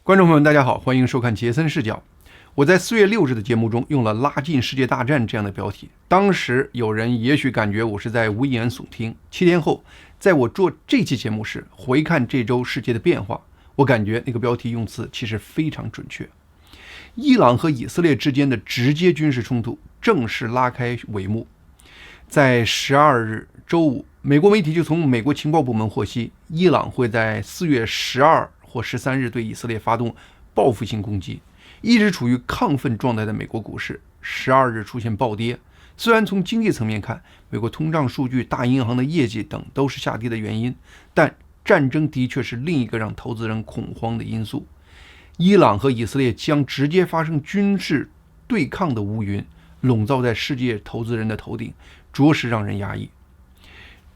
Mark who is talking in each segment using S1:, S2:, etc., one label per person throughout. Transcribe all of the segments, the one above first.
S1: 观众朋友们，大家好，欢迎收看杰森视角。我在4月6日的节目中用了"拉近世界大战"这样的标题，当时有人也许感觉我是在危言耸听。7天后，在我做这期节目时，回看这周世界的变化，我感觉那个标题用词其实非常准确。伊朗和以色列之间的直接军事冲突正式拉开帷幕。在12日周五，美国媒体就从美国情报部门获悉，伊朗会在4月12或13日对以色列发动报复性攻击。一直处于亢奋状态的美国股市12日出现暴跌。虽然从经济层面看，美国通胀数据、大银行的业绩等都是下跌的原因，但战争的确是另一个让投资人恐慌的因素。伊朗和以色列将直接发生军事对抗的乌云笼罩在世界投资人的头顶，着实让人压抑。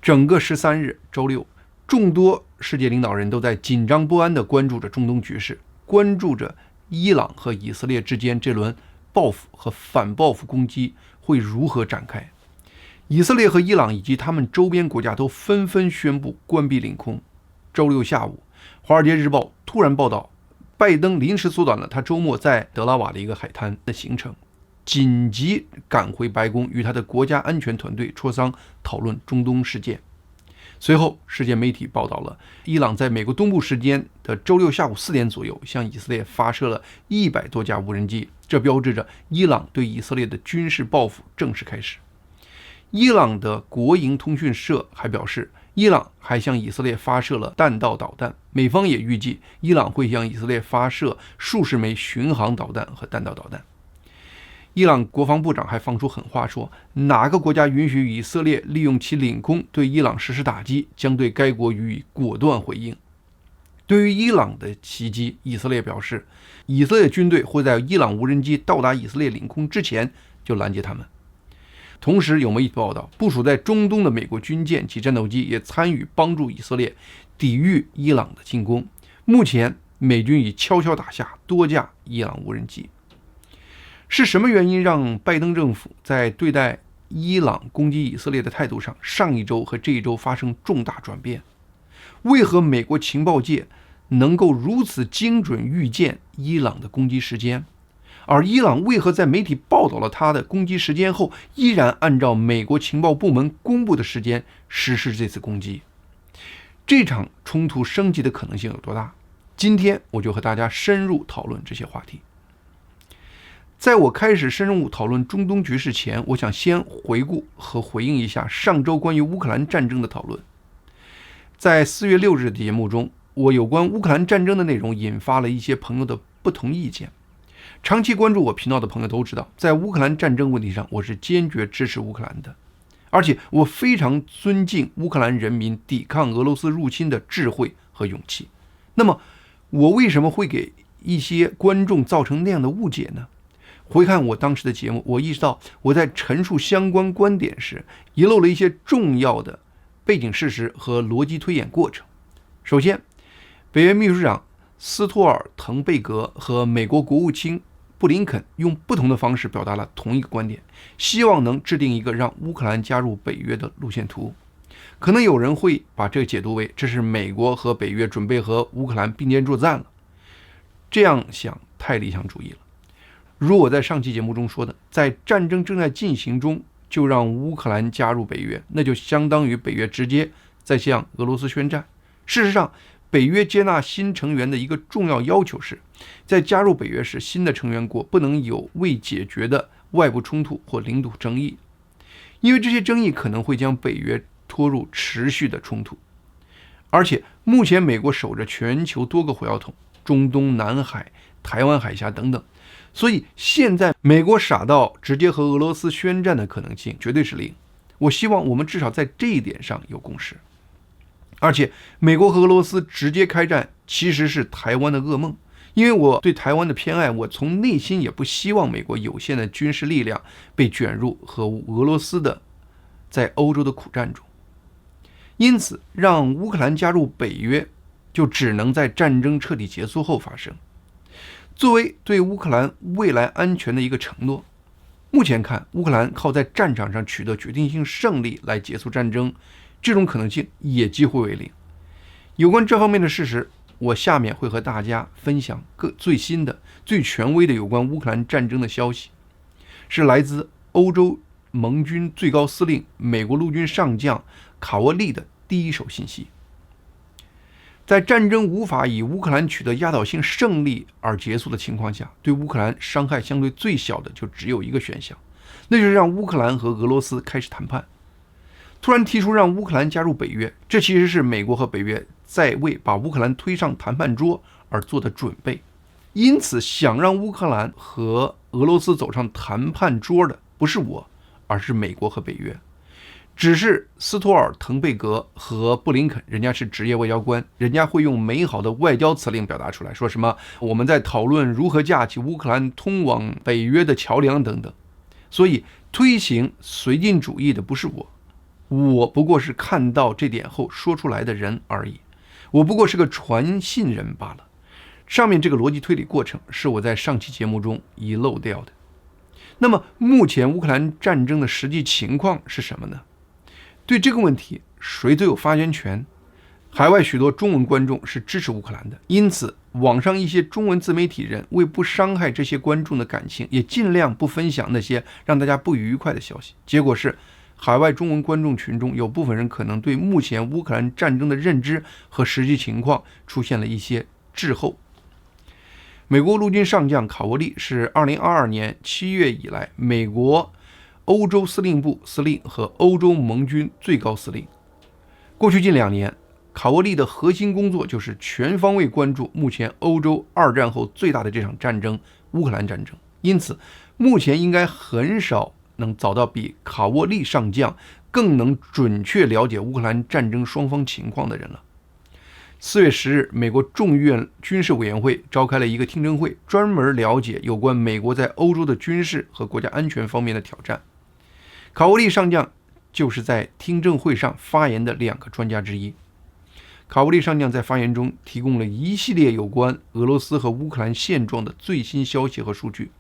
S1: 整个13日周六，众多世界领导人都在紧张不安地关注着中东局势，关注着伊朗和以色列之间这轮报复和反报复攻击会如何展开。以色列和伊朗以及他们周边国家都纷纷宣布关闭领空。周六下午，《华尔街日报》突然报道，拜登临时缩短了他周末在德拉瓦的一个海滩的行程，紧急赶回白宫与他的国家安全团队磋商讨论中东事件。随后，世界媒体报道了伊朗在美国东部时间的周六下午4点左右向以色列发射了100多架无人机，这标志着伊朗对以色列的军事报复正式开始。伊朗的国营通讯社还表示，伊朗还向以色列发射了弹道导弹，美方也预计伊朗会向以色列发射数十枚巡航导弹和弹道导弹。伊朗国防部长还放出狠话说，哪个国家允许以色列利用其领空对伊朗实施打击，将对该国予以果断回应。对于伊朗的袭击，以色列表示，以色列军队会在伊朗无人机到达以色列领空之前就拦截他们。同时，有媒体报道，部署在中东的美国军舰及战斗机也参与帮助以色列抵御伊朗的进攻。目前，美军已悄悄打下多架伊朗无人机。是什么原因让拜登政府在对待伊朗攻击以色列的态度上，上一周和这一周发生重大转变？为何美国情报界能够如此精准预见伊朗的攻击时间？而伊朗为何在媒体报道了他的攻击时间后，依然按照美国情报部门公布的时间实施这次攻击？这场冲突升级的可能性有多大？今天我就和大家深入讨论这些话题。在我开始深入讨论中东局势前，我想先回顾和回应一下上周关于乌克兰战争的讨论。在4月6日的节目中，我有关乌克兰战争的内容引发了一些朋友的不同意见。长期关注我频道的朋友都知道，在乌克兰战争问题上，我是坚决支持乌克兰的，而且我非常尊敬乌克兰人民抵抗俄罗斯入侵的智慧和勇气。那么，我为什么会给一些观众造成那样的误解呢？回看我当时的节目，我意识到我在陈述相关观点时遗漏了一些重要的背景事实和逻辑推演过程。首先，北约秘书长斯托尔滕贝格和美国国务卿布林肯用不同的方式表达了同一个观点，希望能制定一个让乌克兰加入北约的路线图。可能有人会把这个解读为这是美国和北约准备和乌克兰并肩作战了，这样想太理想主义了。如我在上期节目中说的，在战争正在进行中就让乌克兰加入北约，那就相当于北约直接在向俄罗斯宣战。事实上，北约接纳新成员的一个重要要求是，在加入北约时，新的成员国不能有未解决的外部冲突或领土争议，因为这些争议可能会将北约拖入持续的冲突。而且，目前美国守着全球多个火药桶，中东、南海、台湾海峡等等，所以现在美国傻到直接和俄罗斯宣战的可能性绝对是零。我希望我们至少在这一点上有共识。而且美国和俄罗斯直接开战其实是台湾的噩梦，因为我对台湾的偏爱，我从内心也不希望美国有限的军事力量被卷入和俄罗斯的在欧洲的苦战中。因此，让乌克兰加入北约就只能在战争彻底结束后发生。作为对乌克兰未来安全的一个承诺，目前看，乌克兰靠在战场上取得决定性胜利来结束战争，这种可能性也几乎为零。有关这方面的事实，我下面会和大家分享最新的、最权威的有关乌克兰战争的消息，是来自欧洲盟军最高司令美国陆军上将卡沃利的第一手信息。在战争无法以乌克兰取得压倒性胜利而结束的情况下，对乌克兰伤害相对最小的就只有一个选项，那就是让乌克兰和俄罗斯开始谈判。突然提出让乌克兰加入北约，这其实是美国和北约在为把乌克兰推上谈判桌而做的准备。因此，想让乌克兰和俄罗斯走上谈判桌的不是我，而是美国和北约。只是斯托尔滕贝格和布林肯，人家是职业外交官，人家会用美好的外交辞令表达出来，说什么我们在讨论如何架起乌克兰通往北约的桥梁等等。所以推行绥靖主义的不是我不过是看到这点后说出来的人而已，我不过是个传信人罢了。上面这个逻辑推理过程是我在上期节目中遗漏掉的。那么目前乌克兰战争的实际情况是什么呢？对这个问题，谁最有发言权？海外许多中文观众是支持乌克兰的，因此网上一些中文自媒体人为不伤害这些观众的感情，也尽量不分享那些让大家不愉快的消息。结果是海外中文观众群中有部分人可能对目前乌克兰战争的认知和实际情况出现了一些滞后。美国陆军上将卡沃利是2022年7月以来美国欧洲司令部司令和欧洲盟军最高司令。过去近2年，卡沃利的核心工作就是全方位关注目前欧洲2战后最大的这场战争——乌克兰战争。因此，目前应该很少能找到比卡沃利上将更能准确了解乌克兰战争双方情况的人了。4月10日，美国众议院军事委员会召开了一个听证会，专门了解有关美国在欧洲的军事和国家安全方面的挑战。卡沃利上将就是在听证会上发言的2个专家之一。卡沃利上将在发言中提供了一系列有关俄罗斯和乌克兰现状的最新消息和数据。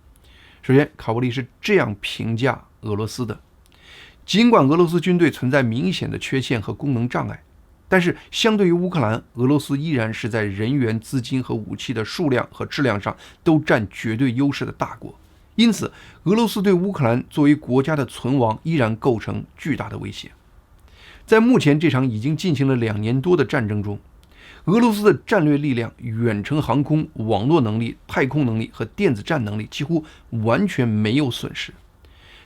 S1: 首先，卡沃利是这样评价俄罗斯的：尽管俄罗斯军队存在明显的缺陷和功能障碍，但是相对于乌克兰，俄罗斯依然是在人员、资金和武器的数量和质量上都占绝对优势的大国。因此，俄罗斯对乌克兰作为国家的存亡依然构成巨大的威胁。在目前这场已经进行了2年多的战争中，俄罗斯的战略力量、远程航空、网络能力、太空能力和电子战能力几乎完全没有损失。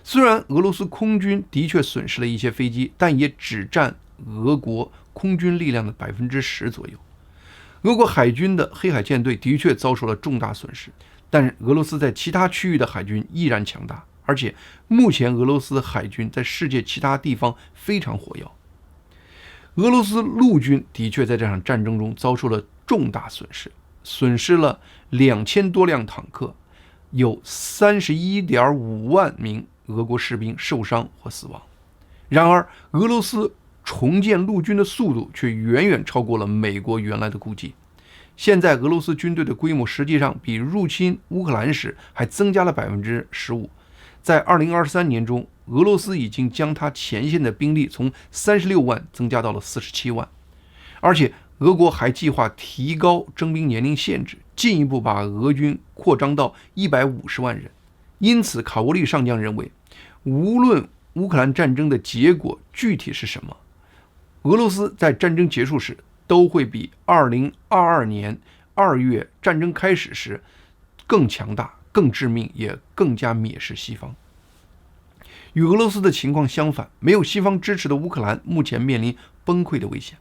S1: 虽然俄罗斯空军的确损失了一些飞机，但也只占俄国空军力量的10%左右。俄国海军的黑海舰队的确遭受了重大损失，但是俄罗斯在其他区域的海军依然强大，而且目前俄罗斯海军在世界其他地方非常火药。俄罗斯陆军的确在这场战争中遭受了重大损失，损失了2000多辆坦克，有31.5万名俄国士兵受伤或死亡。然而，俄罗斯重建陆军的速度却远远超过了美国原来的估计。现在俄罗斯军队的规模实际上比入侵乌克兰时还增加了15%。在2023年中，俄罗斯已经将它前线的兵力从36万增加到了47万，而且俄国还计划提高征兵年龄限制，进一步把俄军扩张到150万人。因此，卡沃利上将认为，无论乌克兰战争的结果具体是什么，俄罗斯在战争结束时都会比2022年2月战争开始时更强大、更致命，也更加蔑视西方。与俄罗斯的情况相反，没有西方支持的乌克兰目前面临崩溃的危险。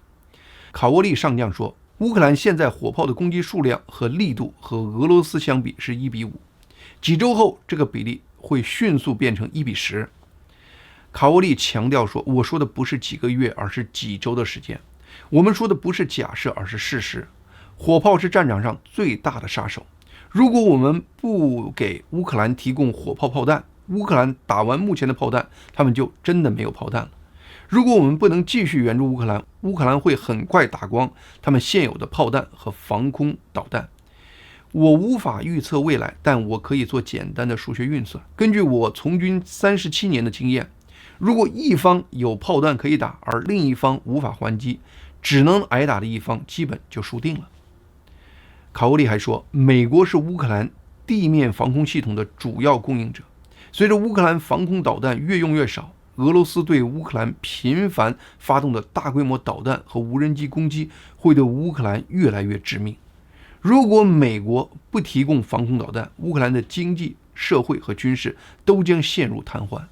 S1: 卡沃利上将说，乌克兰现在火炮的攻击数量和力度和俄罗斯相比是1:5，几周后这个比例会迅速变成1:10。卡沃利强调说，我说的不是几个月，而是几周的时间。我们说的不是假设，而是事实。火炮是战场上最大的杀手。如果我们不给乌克兰提供火炮炮弹，乌克兰打完目前的炮弹，他们就真的没有炮弹了。如果我们不能继续援助乌克兰，乌克兰会很快打光他们现有的炮弹和防空导弹。我无法预测未来，但我可以做简单的数学运算。根据我从军37年的经验，如果一方有炮弹可以打，而另一方无法还击，只能挨打的一方基本就输定了。卡沃利还说，美国是乌克兰地面防空系统的主要供应者，随着乌克兰防空导弹越用越少，俄罗斯对乌克兰频繁发动的大规模导弹和无人机攻击会对乌克兰越来越致命。如果美国不提供防空导弹，乌克兰的经济、社会和军事都将陷入瘫痪。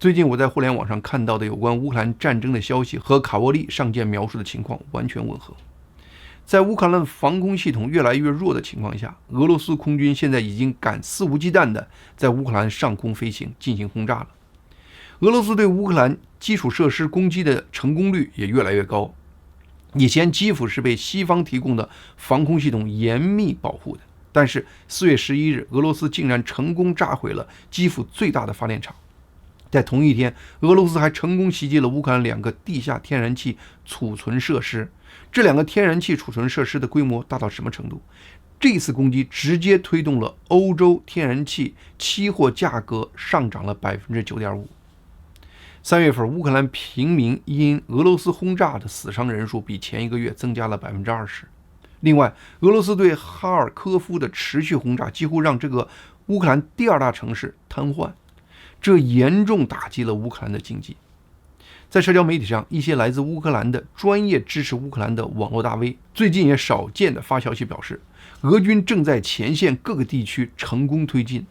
S1: 最近我在互联网上看到的有关乌克兰战争的消息和卡沃利上舰描述的情况完全吻合。在乌克兰防空系统越来越弱的情况下，俄罗斯空军现在已经敢肆无忌惮地在乌克兰上空飞行进行轰炸了。俄罗斯对乌克兰基础设施攻击的成功率也越来越高。以前基辅是被西方提供的防空系统严密保护的，但是4月11日，俄罗斯竟然成功炸毁了基辅最大的发电厂。在同一天，俄罗斯还成功袭击了乌克兰2个地下天然气储存设施。这2个天然气储存设施的规模大到什么程度？这次攻击直接推动了欧洲天然气期货价格上涨了 9.5%。3月份，乌克兰平民因俄罗斯轰炸的死伤人数比前一个月增加了 20%。另外，俄罗斯对哈尔科夫的持续轰炸几乎让这个乌克兰第2大城市瘫痪，这严重打击了乌克兰的经济。在社交媒体上，一些来自乌克兰的专业支持乌克兰的网络大 V 最近也少见的发消息表示，俄军正在前线各个地区成功推进，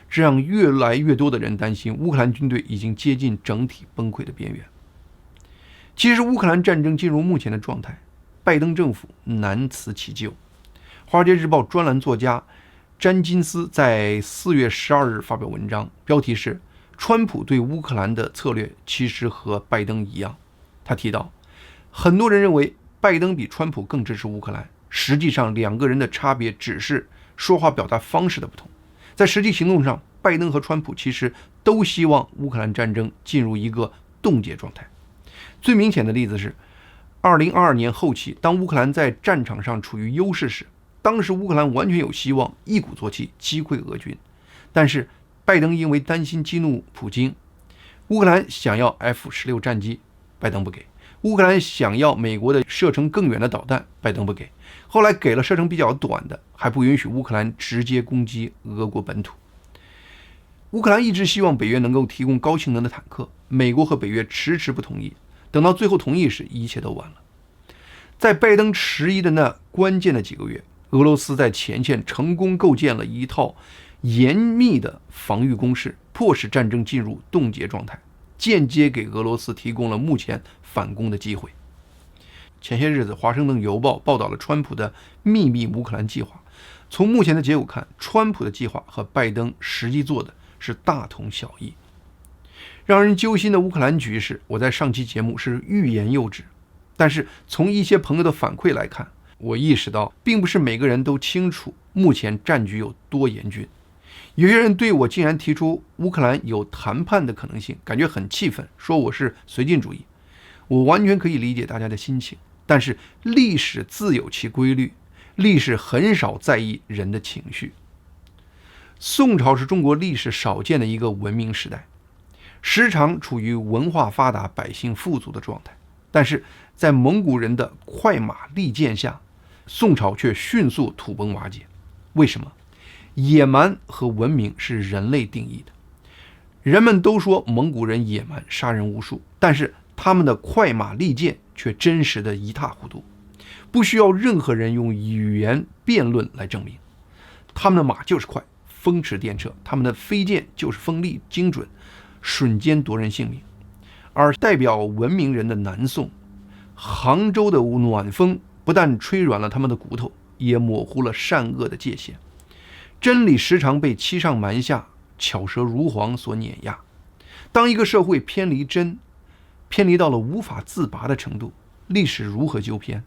S1: 这让越来越多的人担心乌克兰军队已经接近整体崩溃的边缘。其实乌克兰战争进入目前的状态，拜登政府难辞其咎。华尔街日报专栏作家詹金斯在4月12日发表文章，标题是川普对乌克兰的策略其实和拜登一样。他提到，很多人认为拜登比川普更支持乌克兰，实际上2个人的差别只是说话表达方式的不同。在实际行动上，拜登和川普其实都希望乌克兰战争进入一个冻结状态。最明显的例子是2022年后期，当乌克兰在战场上处于优势时，当时乌克兰完全有希望一鼓作气击溃俄军，但是拜登因为担心激怒普京，乌克兰想要 F-16 战机，拜登不给；乌克兰想要美国的射程更远的导弹，拜登不给。后来给了射程比较短的，还不允许乌克兰直接攻击俄国本土。乌克兰一直希望北约能够提供高性能的坦克，美国和北约迟迟不同意，等到最后同意时，一切都晚了。在拜登迟疑的那关键的几个月，俄罗斯在前线成功构建了一套严密的防御工事，迫使战争进入冻结状态，间接给俄罗斯提供了目前反攻的机会。前些日子，《华盛顿邮报》报道了川普的秘密乌克兰计划。从目前的结果看，川普的计划和拜登实际做的是大同小异。让人揪心的乌克兰局势，我在上期节目是欲言又止。但是从一些朋友的反馈来看，我意识到并不是每个人都清楚目前战局有多严峻。有些人对我竟然提出乌克兰有谈判的可能性，感觉很气愤，说我是绥靖主义。我完全可以理解大家的心情，但是历史自有其规律，历史很少在意人的情绪。宋朝是中国历史少见的一个文明时代，时常处于文化发达、百姓富足的状态，但是在蒙古人的快马利剑下，宋朝却迅速土崩瓦解。为什么？野蛮和文明是人类定义的。人们都说蒙古人野蛮，杀人无数，但是他们的快马利剑却真实的一塌糊涂，不需要任何人用语言辩论来证明。他们的马就是快，风驰电掣；他们的飞剑就是锋利精准，瞬间夺人性命。而代表文明人的南宋，杭州的暖风不但吹软了他们的骨头，也模糊了善恶的界限。真理时常被欺上瞒下、巧舌如簧所碾压。当一个社会偏离真，偏离到了无法自拔的程度，历史如何纠偏？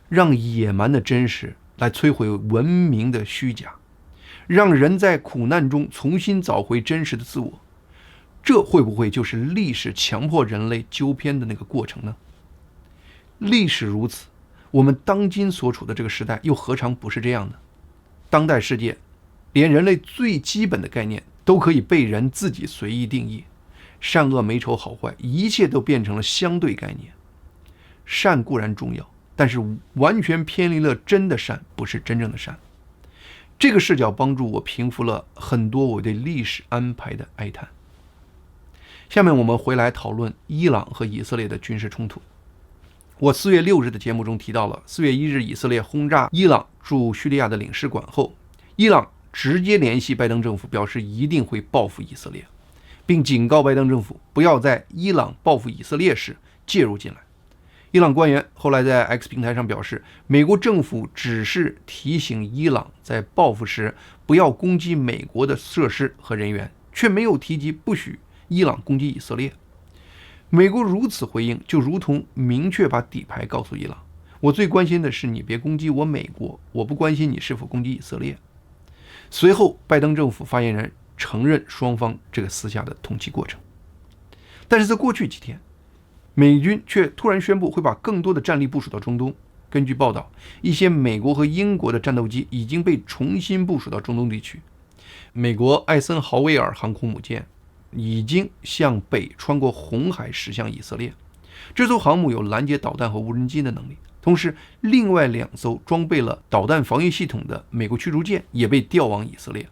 S1: 让野蛮的真实来摧毁文明的虚假，让人在苦难中重新找回真实的自我，这会不会就是历史强迫人类纠偏的那个过程呢？历史如此，我们当今所处的这个时代又何尝不是这样呢？当代世界连人类最基本的概念都可以被人自己随意定义，善恶美丑好坏，一切都变成了相对概念。善固然重要，但是完全偏离了真的善，不是真正的善。这个视角帮助我平复了很多我对历史安排的哀叹。下面我们回来讨论伊朗和以色列的军事冲突。我4月6日的节目中提到了4月1日以色列轰炸伊朗驻叙利亚的领事馆后，伊朗直接联系拜登政府，表示一定会报复以色列，并警告拜登政府不要在伊朗报复以色列时介入进来。伊朗官员后来在 X 平台上表示，美国政府只是提醒伊朗在报复时不要攻击美国的设施和人员，却没有提及不许伊朗攻击以色列。美国如此回应，就如同明确把底牌告诉伊朗，我最关心的是你别攻击我美国，我不关心你是否攻击以色列。随后拜登政府发言人承认双方这个私下的通气过程。但是在过去几天，美军却突然宣布会把更多的战力部署到中东。根据报道，一些美国和英国的战斗机已经被重新部署到中东地区。美国艾森豪威尔航空母舰已经向北穿过红海驶向以色列。这艘航母有拦截导弹和无人机的能力。同时，另外2艘装备了导弹防御系统的美国驱逐舰也被调往以色列。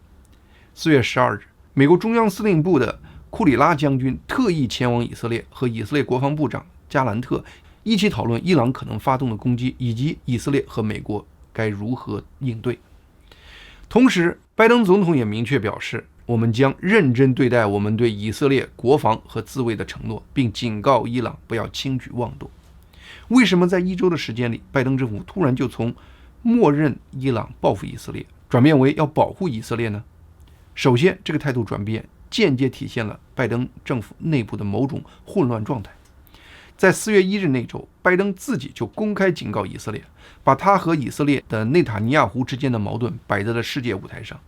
S1: 4月12日，美国中央司令部的库里拉将军特意前往以色列，和以色列国防部长加兰特一起讨论伊朗可能发动的攻击，以及以色列和美国该如何应对。同时，拜登总统也明确表示，我们将认真对待我们对以色列国防和自卫的承诺，并警告伊朗不要轻举妄动。为什么在1周的时间里，拜登政府突然就从默认伊朗报复以色列转变为要保护以色列呢？首先，这个态度转变间接体现了拜登政府内部的某种混乱状态。在4月1日那周，拜登自己就公开警告以色列，把他和以色列的内塔尼亚胡之间的矛盾摆在了世界舞台上。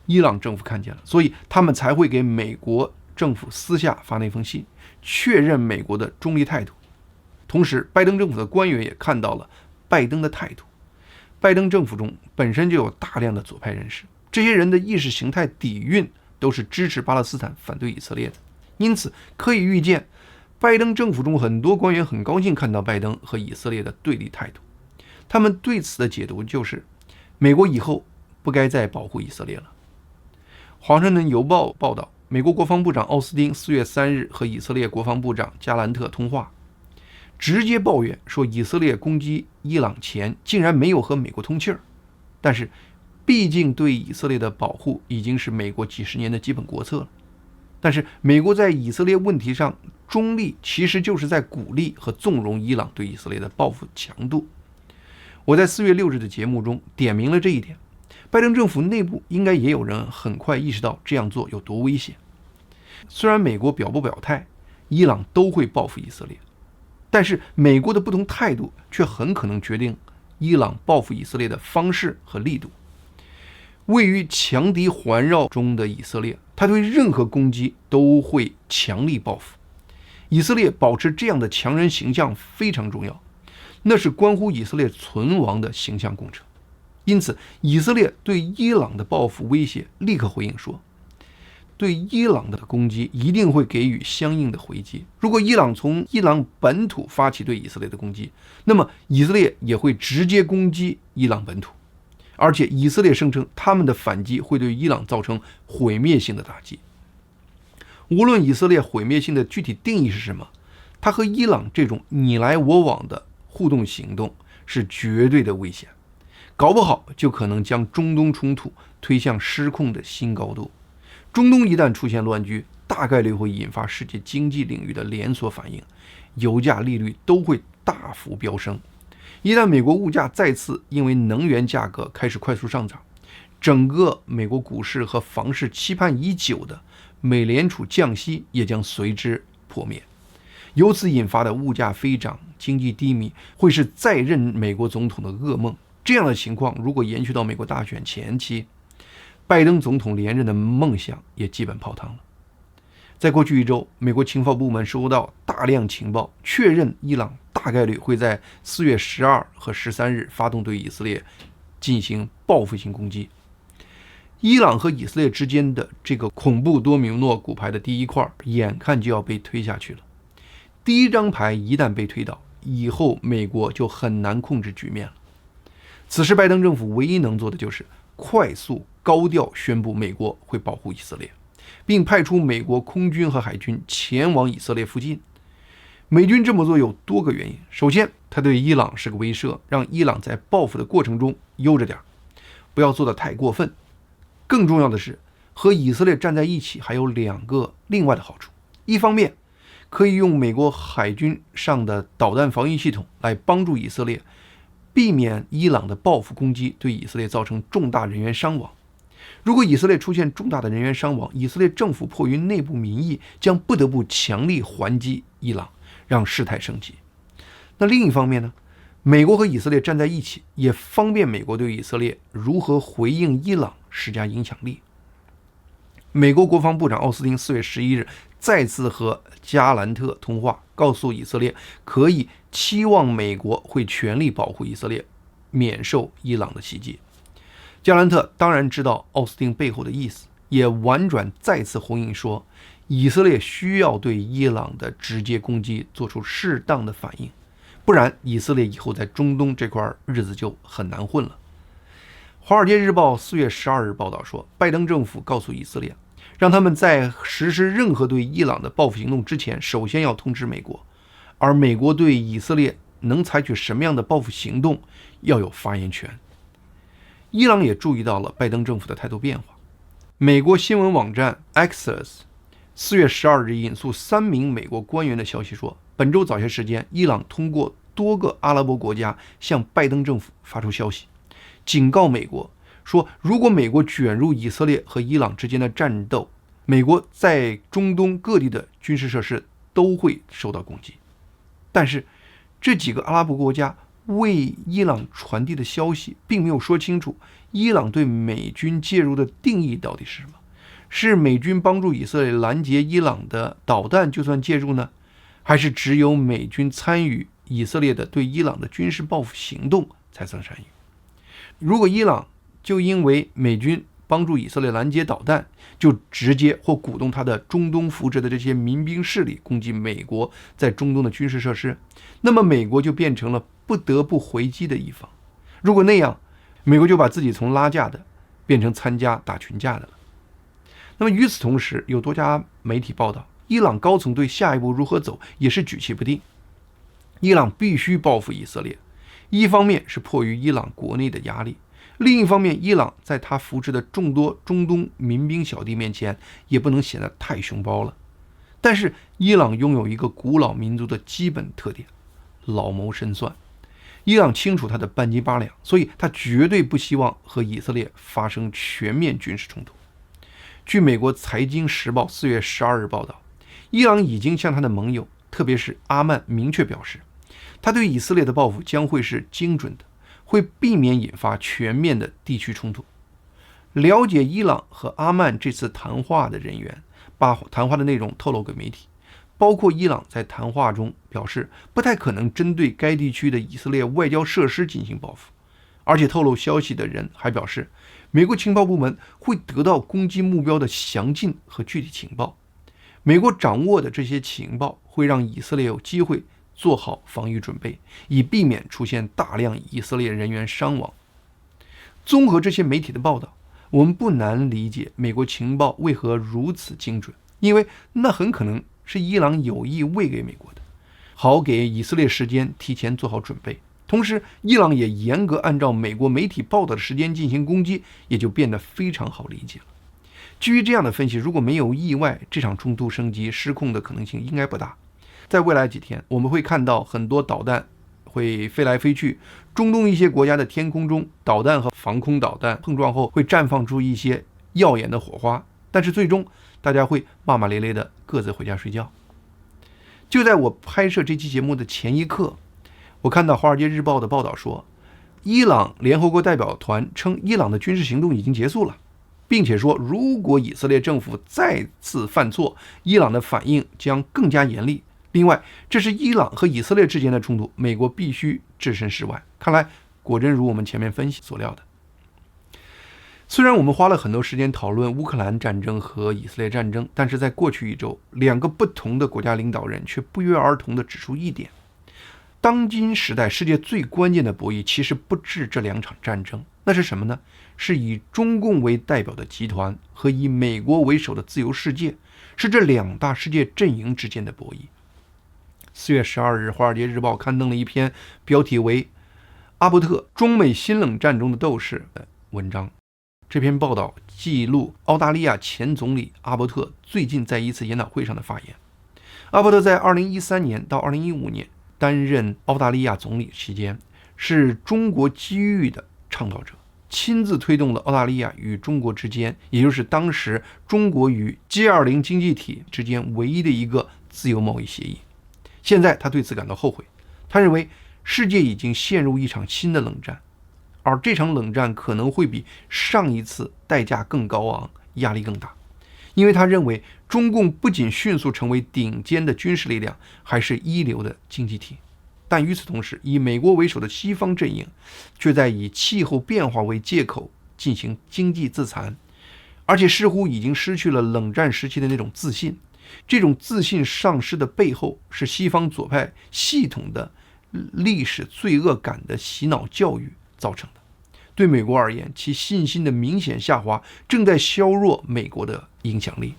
S1: 伊朗政府看见了，所以他们才会给美国政府私下发那封信，确认美国的中立态度。同时，拜登政府的官员也看到了拜登的态度。拜登政府中本身就有大量的左派人士，这些人的意识形态底蕴都是支持巴勒斯坦、反对以色列的。因此，可以预见，拜登政府中很多官员很高兴看到拜登和以色列的对立态度。他们对此的解读就是，美国以后不该再保护以色列了。华盛顿邮报报道，美国国防部长奥斯汀4月3日和以色列国防部长加兰特通话，直接抱怨说以色列攻击伊朗前竟然没有和美国通气儿。但是毕竟对以色列的保护已经是美国几十年的基本国策了。但是美国在以色列问题上中立，其实就是在鼓励和纵容伊朗对以色列的报复强度。我在4月6日的节目中点明了这一点。拜登政府内部应该也有人很快意识到这样做有多危险。虽然美国表不表态，伊朗都会报复以色列，但是美国的不同态度却很可能决定伊朗报复以色列的方式和力度。位于强敌环绕中的以色列，他对任何攻击都会强力报复。以色列保持这样的强人形象非常重要，那是关乎以色列存亡的形象工程。因此，以色列对伊朗的报复威胁立刻回应说，对伊朗的攻击一定会给予相应的回击。如果伊朗从伊朗本土发起对以色列的攻击，那么以色列也会直接攻击伊朗本土。而且以色列声称他们的反击会对伊朗造成毁灭性的打击。无论以色列毁灭性的具体定义是什么，它和伊朗这种你来我往的互动行动是绝对的危险，搞不好就可能将中东冲突推向失控的新高度。中东一旦出现乱局，大概率会引发世界经济领域的连锁反应，油价、利率都会大幅飙升。一旦美国物价再次因为能源价格开始快速上涨，整个美国股市和房市期盼已久的美联储降息也将随之破灭。由此引发的物价飞涨、经济低迷，会是再任美国总统的噩梦。这样的情况如果延续到美国大选前期，拜登总统连任的梦想也基本泡汤了。在过去1周，美国情报部门收到大量情报，确认伊朗大概率会在4月12和13日发动对以色列进行报复性攻击。伊朗和以色列之间的这个恐怖多米诺骨牌的第一块，眼看就要被推下去了。第一张牌一旦被推倒，以后美国就很难控制局面了。此时拜登政府唯一能做的就是快速高调宣布美国会保护以色列，并派出美国空军和海军前往以色列附近。美军这么做有多个原因。首先，他对伊朗是个威慑，让伊朗在报复的过程中悠着点，不要做得太过分。更重要的是，和以色列站在一起还有两个另外的好处。一方面，可以用美国海军上的导弹防御系统来帮助以色列避免伊朗的报复攻击对以色列造成重大人员伤亡。如果以色列出现重大的人员伤亡，以色列政府迫于内部民意，将不得不强力还击伊朗，让事态升级。那另一方面呢，美国和以色列站在一起，也方便美国对以色列如何回应伊朗施加影响力。美国国防部长奥斯汀4月11日再次和加兰特通话，告诉以色列可以期望美国会全力保护以色列，免受伊朗的袭击。加兰特当然知道奥斯汀背后的意思，也婉转再次回应说，以色列需要对伊朗的直接攻击做出适当的反应，不然以色列以后在中东这块日子就很难混了。华尔街日报4月12日报道说，拜登政府告诉以色列，让他们在实施任何对伊朗的报复行动之前，首先要通知美国，而美国对以色列能采取什么样的报复行动要有发言权。伊朗也注意到了拜登政府的态度变化。美国新闻网站 Axios 4月12日引述3名美国官员的消息说，本周早些时间，伊朗通过多个阿拉伯国家向拜登政府发出消息，警告美国说，如果美国卷入以色列和伊朗之间的战斗，美国在中东各地的军事设施都会受到攻击。但是这几个阿拉伯国家为伊朗传递的消息并没有说清楚伊朗对美军介入的定义到底是什么。是美军帮助以色列拦截伊朗的导弹就算介入呢？还是只有美军参与以色列的对伊朗的军事报复行动才算参与？如果伊朗就因为美军帮助以色列拦截导弹，就直接或鼓动他的中东扶植的这些民兵势力攻击美国在中东的军事设施，那么美国就变成了不得不回击的一方。如果那样，美国就把自己从拉架的变成参加打群架的了。那么与此同时，有多家媒体报道，伊朗高层对下一步如何走也是举棋不定。伊朗必须报复以色列，一方面是迫于伊朗国内的压力，另一方面，伊朗在他扶持的众多中东民兵小弟面前也不能显得太凶包了。但是伊朗拥有一个古老民族的基本特点，老谋深算。伊朗清楚他的半斤八两，所以他绝对不希望和以色列发生全面军事冲突。据美国财经时报4月12日报道，伊朗已经向他的盟友，特别是阿曼明确表示，他对以色列的报复将会是精准的，会避免引发全面的地区冲突。了解伊朗和阿曼这次谈话的人员把谈话的内容透露给媒体，包括伊朗在谈话中表示不太可能针对该地区的以色列外交设施进行报复，而且透露消息的人还表示，美国情报部门会得到攻击目标的详尽和具体情报，美国掌握的这些情报会让以色列有机会做好防御准备，以避免出现大量以色列人员伤亡。综合这些媒体的报道，我们不难理解美国情报为何如此精准，因为那很可能是伊朗有意喂给美国的，好给以色列时间提前做好准备。同时，伊朗也严格按照美国媒体报道的时间进行攻击，也就变得非常好理解了。基于这样的分析，如果没有意外，这场冲突升级失控的可能性应该不大。在未来几天，我们会看到很多导弹会飞来飞去，中东一些国家的天空中，导弹和防空导弹碰撞后会绽放出一些耀眼的火花，但是最终大家会骂骂咧咧的各自回家睡觉。就在我拍摄这期节目的前一刻，我看到《华尔街日报》的报道说，伊朗联合国代表团称伊朗的军事行动已经结束了，并且说如果以色列政府再次犯错，伊朗的反应将更加严厉。另外，这是伊朗和以色列之间的冲突，美国必须置身事外。看来果真如我们前面分析所料的。虽然我们花了很多时间讨论乌克兰战争和以色列战争，但是在过去一周，两个不同的国家领导人却不约而同地指出一点，当今时代世界最关键的博弈其实不止这2场战争，那是什么呢？是以中共为代表的集团和以美国为首的自由世界，是这2大世界阵营之间的博弈。4月12日，《华尔街日报》刊登了一篇标题为《阿伯特：中美新冷战中的斗士》的文章。这篇报道记录澳大利亚前总理阿伯特最近在一次研讨会上的发言。阿伯特在2013年到2015年担任澳大利亚总理期间，是中国机遇的倡导者，亲自推动了澳大利亚与中国之间，也就是当时中国与 G20 经济体之间唯一的一个自由贸易协议。现在他对此感到后悔，他认为世界已经陷入一场新的冷战，而这场冷战可能会比上一次代价更高昂，压力更大。因为他认为中共不仅迅速成为顶尖的军事力量，还是一流的经济体。但与此同时，以美国为首的西方阵营却在以气候变化为借口进行经济自残，而且似乎已经失去了冷战时期的那种自信。这种自信丧失的背后，是西方左派系统的历史罪恶感的洗脑教育造成的。对美国而言，其信心的明显下滑正在削弱美国的影响力。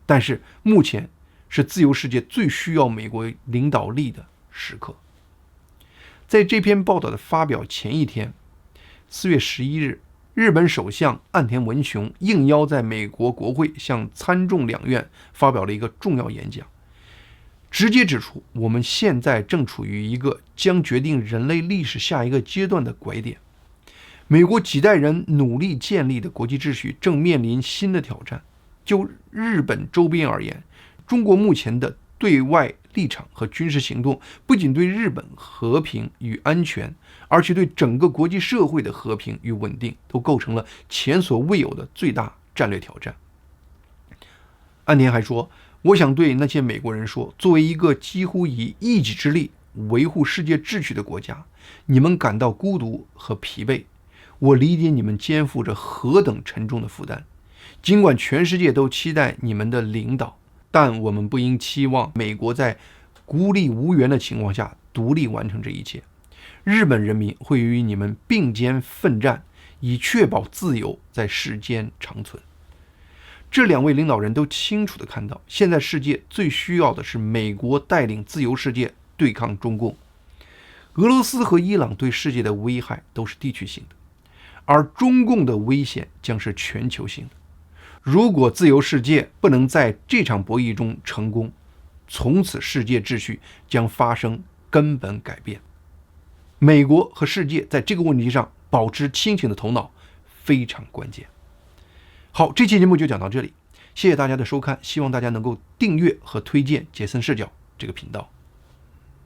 S1: 但是目前是自由世界最需要美国领导力的时刻。在这篇报道的发表前一天，4月11日，日本首相岸田文雄应邀在美国国会向参众两院发表了一个重要演讲，直接指出我们现在正处于一个将决定人类历史下一个阶段的拐点。美国几代人努力建立的国际秩序正面临新的挑战。就日本周边而言，中国目前的对外立场和军事行动不仅对日本和平与安全，而且对整个国际社会的和平与稳定都构成了前所未有的最大战略挑战。岸田还说，我想对那些美国人说，作为一个几乎以一己之力维护世界秩序的国家，你们感到孤独和疲惫，我理解你们肩负着何等沉重的负担。尽管全世界都期待你们的领导，但我们不应期望美国在孤立无援的情况下独立完成这一切。日本人民会与你们并肩奋战，以确保自由在世间长存。这2位领导人都清楚地看到，现在世界最需要的是美国带领自由世界对抗中共。俄罗斯和伊朗对世界的危害都是地区性的，而中共的危险将是全球性的。如果自由世界不能在这场博弈中成功，从此世界秩序将发生根本改变。美国和世界在这个问题上保持清醒的头脑非常关键。好，这期节目就讲到这里，谢谢大家的收看，希望大家能够订阅和推荐杰森视角这个频道。